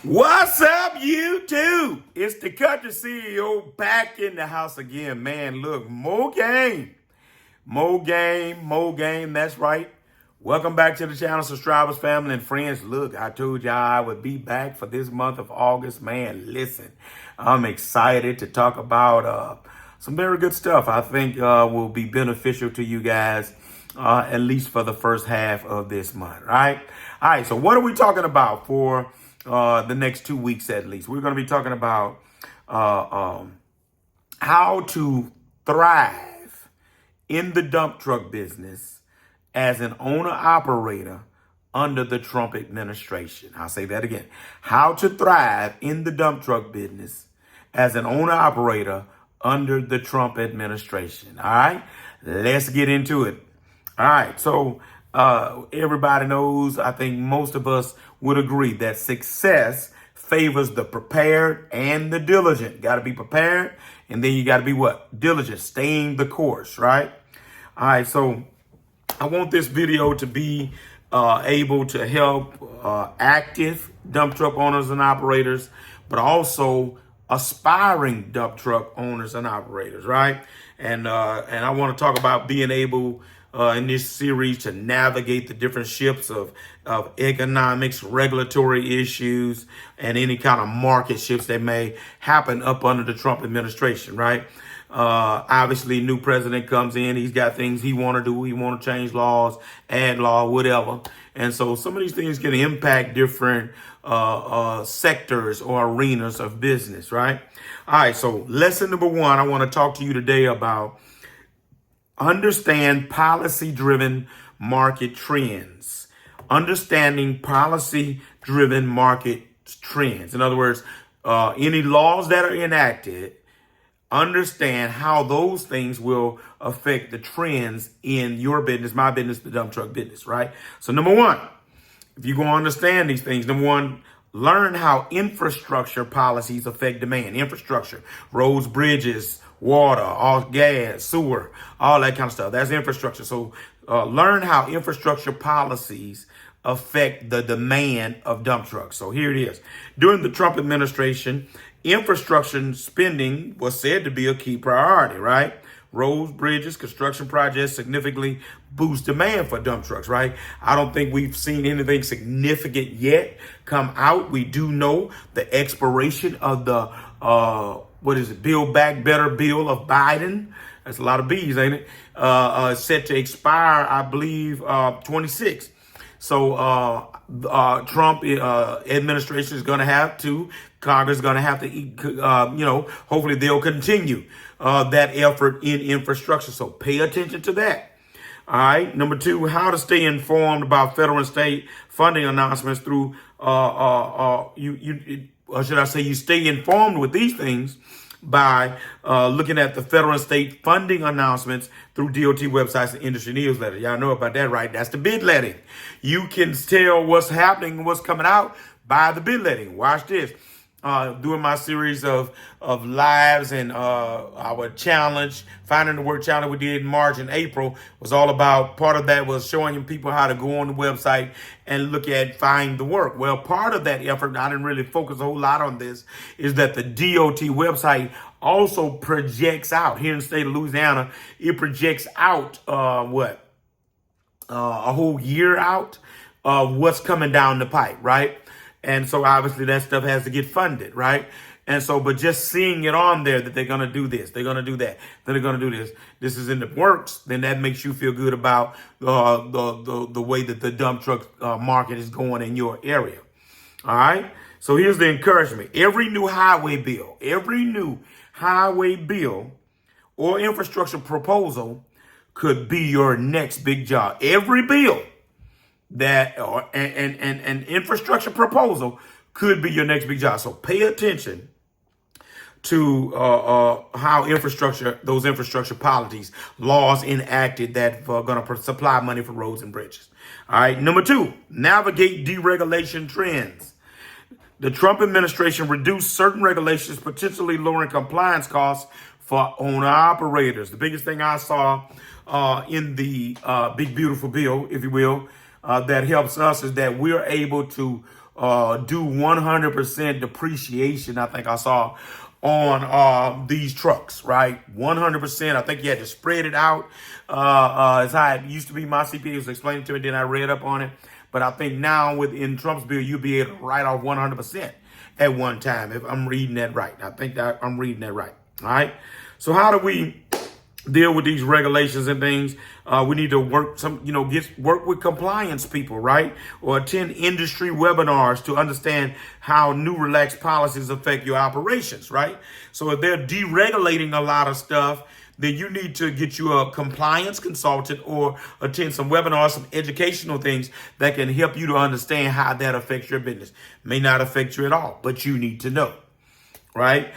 What's up, YouTube? It's the country CEO back in the house again. Man, look, more game. More game, more game. That's right. Welcome back to the channel, subscribers, family, and friends. Look, I told y'all I would be back for this month of August. Man, listen, I'm excited to talk about some very good stuff I think will be beneficial to you guys, at least for the first half of this month, right? All right, so what are we talking about for the next 2 weeks at least? We're going to be talking about how to thrive in the dump truck business as an owner-operator under the Trump administration. I'll say that again. How to thrive in the dump truck business as an owner-operator under the Trump administration. All right, let's get into it. All right, so everybody knows, I think most of us would agree that success favors the prepared and the diligent. Got to be prepared, and then you got to be what? Diligent, staying the course, right? All right, so I want this video to be able to help active dump truck owners and operators, but also aspiring dump truck owners and operators, right? And I want to talk about being able in this series to navigate the different shifts of economics, regulatory issues, and any kind of market shifts that may happen up under the Trump administration, right? Obviously, new president comes in. He's got things he want to do. He want to change laws, add law, whatever. And so some of these things can impact different sectors or arenas of business, right? All right, so lesson number one, I want to talk to you today about understand policy-driven market trends. Understanding policy-driven market trends. In other words, any laws that are enacted, understand how those things will affect the trends in your business, my business, the dump truck business, right? So number one, if you're going to understand these things, number one, learn how infrastructure policies affect demand. Infrastructure, roads, bridges, water, all gas, sewer, all that kind of stuff. That's infrastructure. So learn how infrastructure policies affect the demand of dump trucks. So here it is. During the Trump administration, infrastructure spending was said to be a key priority, right? Roads, bridges, construction projects significantly boost demand for dump trucks, right? I don't think we've seen anything significant yet come out. We do know the expiration of the Build Back Better bill of Biden. That's a lot of B's, ain't it? Set to expire, I believe, 26. So Trump administration is going to have to, Congress is going to have to, hopefully they'll continue that effort in infrastructure. So pay attention to that. All right. Number two, how to stay informed about federal and state funding announcements through, or should I say, you stay informed with these things by looking at the federal and state funding announcements through DOT websites and industry newsletters. Y'all know about that, right? That's the bid letting. You can tell what's happening and what's coming out by the bid letting. Watch this. Doing my series of lives and our challenge, finding the word challenge we did in March and April, was all about, part of that was showing people how to go on the website and look at find the work. Well, part of that effort, I didn't really focus a whole lot on this, is that the DOT website also projects out, here in the state of Louisiana, it projects out a whole year out of what's coming down the pipe, right? And so obviously that stuff has to get funded, right? And so, but just seeing it on there that they're going to do this, they're going to do that, then they're going to do this, this is in the works, then that makes you feel good about the way that the dump truck market is going in your area. All right. So here's the encouragement. Every new highway bill or infrastructure proposal could be your next big job. Every bill that an infrastructure proposal could be your next big job. So pay attention to how those infrastructure policies, laws enacted that are going to supply money for roads and bridges. All right. Number two, navigate deregulation trends. The Trump administration reduced certain regulations, potentially lowering compliance costs for owner operators. The biggest thing I saw in the big, beautiful bill, if you will, that helps us is that we're able to do 100% depreciation. I think I saw on these trucks, right? 100%. I think you had to spread it out. As how it used to be. My CPA was explaining to me, then I read up on it. But I think now within Trump's bill, you'll be able to write off 100% at one time, if I'm reading that right. I think that I'm reading that right. All right. So how do we deal with these regulations and things? We need to work work with compliance people, right? Or attend industry webinars to understand how new relaxed policies affect your operations, right? So if they're deregulating a lot of stuff, then you need to get you a compliance consultant or attend some webinars, some educational things that can help you to understand how that affects your business. May not affect you at all, but you need to know, right?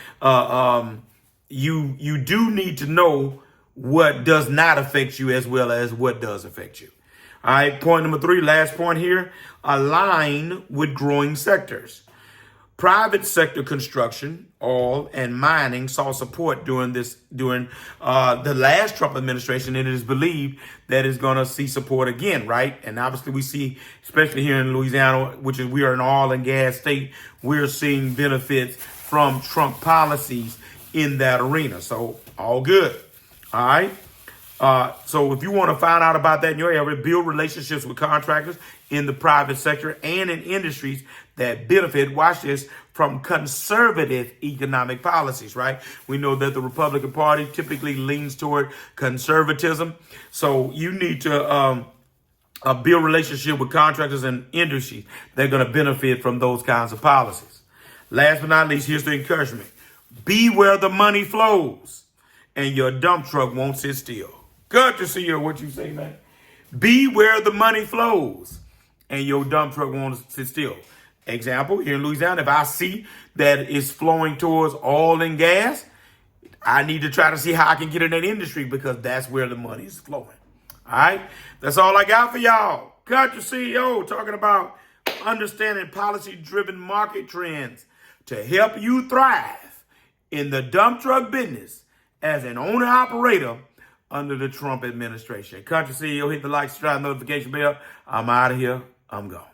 You do need to know what does not affect you as well as what does affect you. All right, point number 3, last point here, align with growing sectors. Private sector construction, oil, and mining saw support during the last Trump administration, and it is believed that it's going to see support again, right? And obviously we see, especially here in Louisiana, we are an oil and gas state, we're seeing benefits from Trump policies in that arena. So all good. All right. So if you want to find out about that in your area, build relationships with contractors in the private sector and in industries that benefit, watch this, from conservative economic policies, right? We know that the Republican Party typically leans toward conservatism. So you need to build relationship with contractors and industries that are going to benefit from those kinds of policies. Last but not least, here's the encouragement. Be where the money flows and your dump truck won't sit still. Good to see you. What you say, man? Be where the money flows and your dump truck won't sit still. Example, here in Louisiana, if I see that it's flowing towards oil and gas, I need to try to see how I can get in that industry because that's where the money is flowing. All right. That's all I got for y'all. Cut your CEO talking about understanding policy-driven market trends to help you thrive in the dump truck business as an owner-operator under the Trump administration. Country CEO, hit the like, subscribe, notification bell. I'm out of here. I'm gone.